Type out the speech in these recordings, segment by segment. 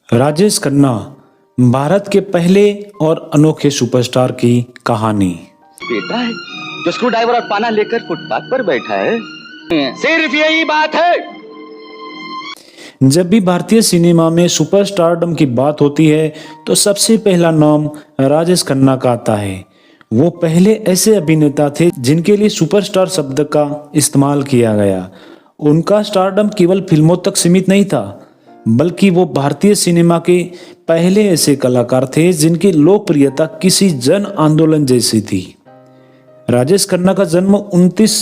राजेश खन्ना भारत के पहले और अनोखे सुपरस्टार की कहानी। बेटा है जो स्क्रू ड्राइवर और पाना लेकर फुटपाथ पर बैठा है। सिर्फ यही बात है। जब भी भारतीय सिनेमा में सुपरस्टारडम की बात होती है तो सबसे पहला नाम राजेश खन्ना का आता है। वो पहले ऐसे अभिनेता थे जिनके लिए सुपरस्टार शब्द का इस्तेमाल किया गया। उनका स्टारडम केवल फिल्मों तक सीमित नहीं था, बल्कि वो भारतीय सिनेमा के पहले ऐसे कलाकार थे जिनकी लोकप्रियता किसी जन आंदोलन जैसी थी। राजेश खन्ना का जन्म 29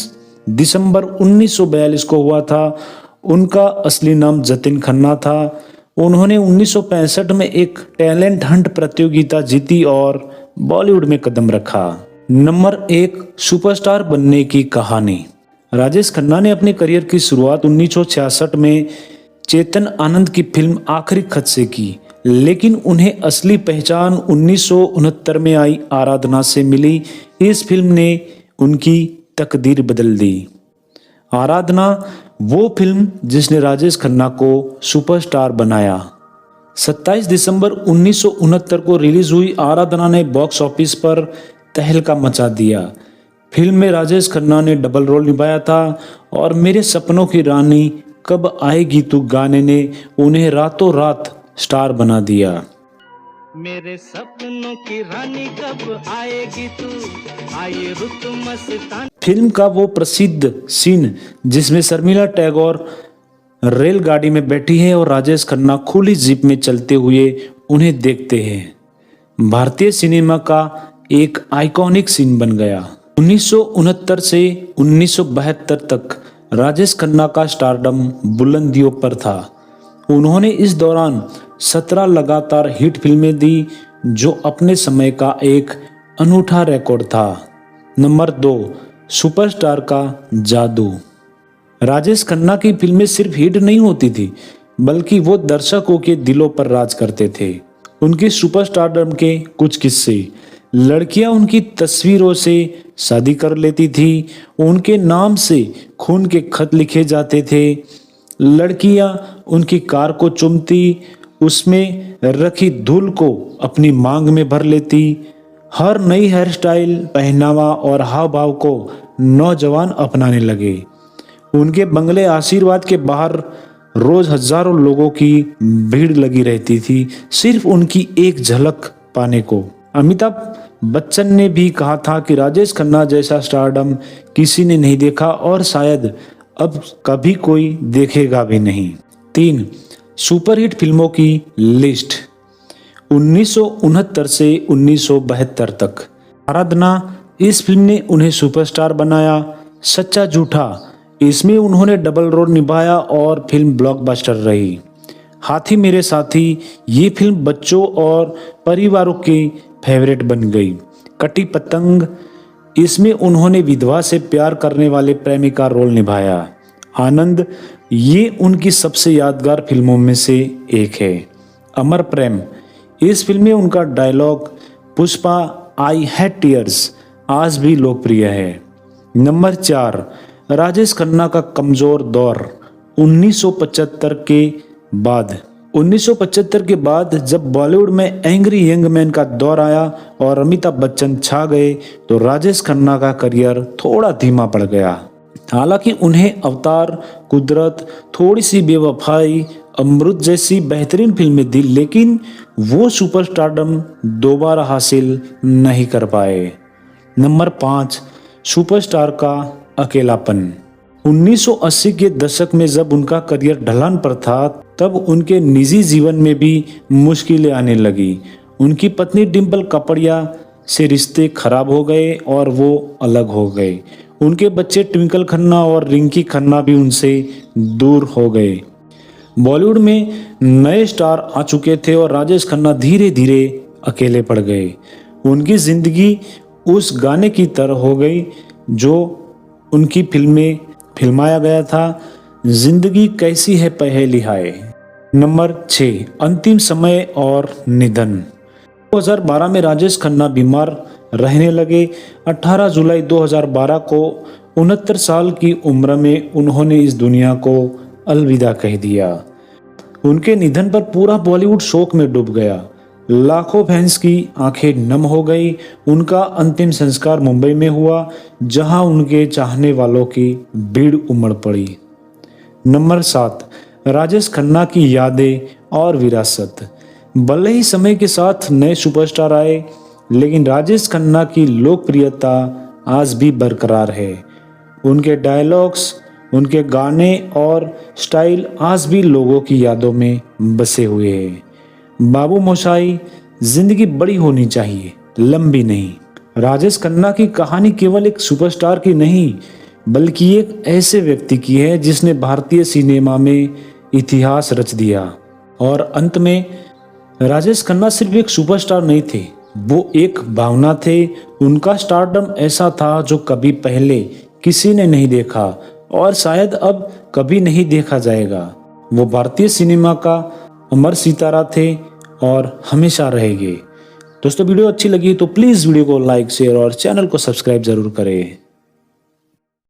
दिसंबर 1942 को हुआ था। उनका असली नाम जतिन खन्ना था। उन्होंने 1965 में एक टैलेंट हंट प्रतियोगिता जीती और बॉलीवुड में कदम रखा। नंबर 1, सुपरस्टार बनने की कहानी। राजेश खन्ना ने अपने करियर की शुरुआत 1966 में चेतन आनंद की फिल्म आखिरी खत से की, लेकिन उन्हें असली पहचान 1969 में आई आराधना से मिली। इस फिल्म ने उनकी तकदीर बदल दी। आराधना वो फिल्म जिसने राजेश खन्ना को सुपरस्टार बनाया। 27 दिसंबर 1969 को रिलीज हुई आराधना ने बॉक्स ऑफिस पर तहलका मचा दिया। फिल्म में राजेश खन्ना ने डबल रोल निभाया था और मेरे सपनों की रानी कब आएगी तू गाने ने उन्हें रातों रात स्टार बना दिया। मेरे सपनों की रानी कब आएगी तू, आए रुत मस्तान। फिल्म का वो प्रसिद्ध सीन जिसमें शर्मिला टैगोर रेलगाड़ी में बैठी है और राजेश खन्ना खुली जीप में चलते हुए उन्हें देखते हैं, भारतीय सिनेमा का एक आइकॉनिक सीन बन गया। 1969 से 1972 तक राजेश खन्ना का स्टारडम बुलंदियों पर था। उन्होंने इस दौरान 17 लगातार हिट फिल्में दी, जो अपने समय का एक अनूठा रिकॉर्ड था। नंबर 2, सुपरस्टार का जादू। राजेश खन्ना की फिल्में सिर्फ हिट नहीं होती थी, बल्कि वो दर्शकों के दिलों पर राज करते थे। उनके सुपरस्टारडम के कुछ किस्से। लड़कियां उनकी तस्वीरों से शादी कर लेती थी। उनके नाम से खून के खत लिखे जाते थे। लड़कियां उनकी कार को चूमती, उसमें रखी धूल को अपनी मांग में भर लेती। हर नई हेयर स्टाइल, पहनावा और हाव भाव को नौजवान अपनाने लगे। उनके बंगले आशीर्वाद के बाहर रोज हजारों लोगों की भीड़ लगी रहती थी, सिर्फ उनकी एक झलक पाने को। अमिताभ बच्चन ने भी कहा था कि राजेश खन्ना जैसा स्टारडम किसी ने नहीं देखा और शायद अब कभी कोई देखेगा भी नहीं। 3, सुपरहिट फिल्मों की लिस्ट। 1969 से 1972 तक आराधना, इस फिल्म ने उन्हें सुपरस्टार बनाया। सच्चा झूठा, इसमें उन्होंने डबल रोल निभाया और फिल्म ब्लॉकबस्टर रही। हाथी मेरे साथी, ये फिल्म बच्चों और परिवारों की फेवरेट बन गई। कटी पतंग, इसमें उन्होंने विधवा से प्यार करने वाले प्रेमी का रोल निभाया। आनंद, ये उनकी सबसे यादगार फिल्मों में से एक है। अमर प्रेम, इस फिल्म में उनका dialogue Pushpa I had tears आज भी लोकप्रिय है। नंबर 4, राजेश खन्ना का कमजोर दौर। 1975 के बाद 1975 के बाद जब बॉलीवुड में एंग्री यंग मैन का दौर आया और अमिताभ बच्चन छा गए तो राजेश खन्ना का करियर थोड़ा धीमा पड़ गया। हालांकि उन्हें अवतार, कुदरत, थोड़ी सी बेवफाई, अमृत जैसी बेहतरीन फिल्में दी, लेकिन वो सुपरस्टारडम दोबारा हासिल नहीं कर पाए। नंबर 5, सुपरस्टार का अकेलापन। 1980 के दशक में जब उनका करियर ढलान पर था, तब उनके निजी जीवन में भी मुश्किलें आने लगी। उनकी पत्नी डिम्पल कपड़िया से रिश्ते खराब हो गए और वो अलग हो गए। उनके बच्चे ट्विंकल खन्ना और रिंकी खन्ना भी उनसे दूर हो गए। बॉलीवुड में नए स्टार आ चुके थे और राजेश खन्ना धीरे धीरे अकेले पड़ गए। उनकी जिंदगी उस गाने की तरह हो गई जो उनकी फिल्में फिल्माया गया था, जिंदगी कैसी है पहेली हाय। नंबर 6, अंतिम समय और निधन। 2012 में राजेश खन्ना बीमार रहने लगे। 18 जुलाई 2012 को 69 साल की उम्र में उन्होंने इस दुनिया को अलविदा कह दिया। उनके निधन पर पूरा बॉलीवुड शोक में डूब गया। लाखों फैंस की आंखें नम हो गई। उनका अंतिम संस्कार मुंबई में हुआ, जहां उनके चाहने वालों की भीड़ उमड़ पड़ी। नंबर 7, राजेश खन्ना की यादें और विरासत। भले ही समय के साथ नए सुपरस्टार आए, लेकिन राजेश खन्ना की लोकप्रियता आज भी बरकरार है। उनके डायलॉग्स, उनके गाने और स्टाइल आज भी लोगों की यादों में बसे हुए हैं। बाबू मोशाई, जिंदगी बड़ी होनी चाहिए, लंबी नहीं। राजेश खन्ना की कहानी केवल एक सुपरस्टार की नहीं, बल्कि एक ऐसे व्यक्ति की है जिसने भारतीय सिनेमा में इतिहास रच दिया। और अंत में राजेश खन्ना सिर्फ एक सुपरस्टार नहीं थे, वो एक भावना थे। उनका स्टारडम ऐसा था जो कभी पहले किसी ने नहीं देखा और शायद अब कभी नहीं देखा जाएगा। वो भारतीय सिनेमा का अमर सितारा थे और हमेशा रहेंगे। दोस्तों, वीडियो अच्छी लगी तो प्लीज़ वीडियो को लाइक, शेयर और चैनल को सब्सक्राइब जरूर करें।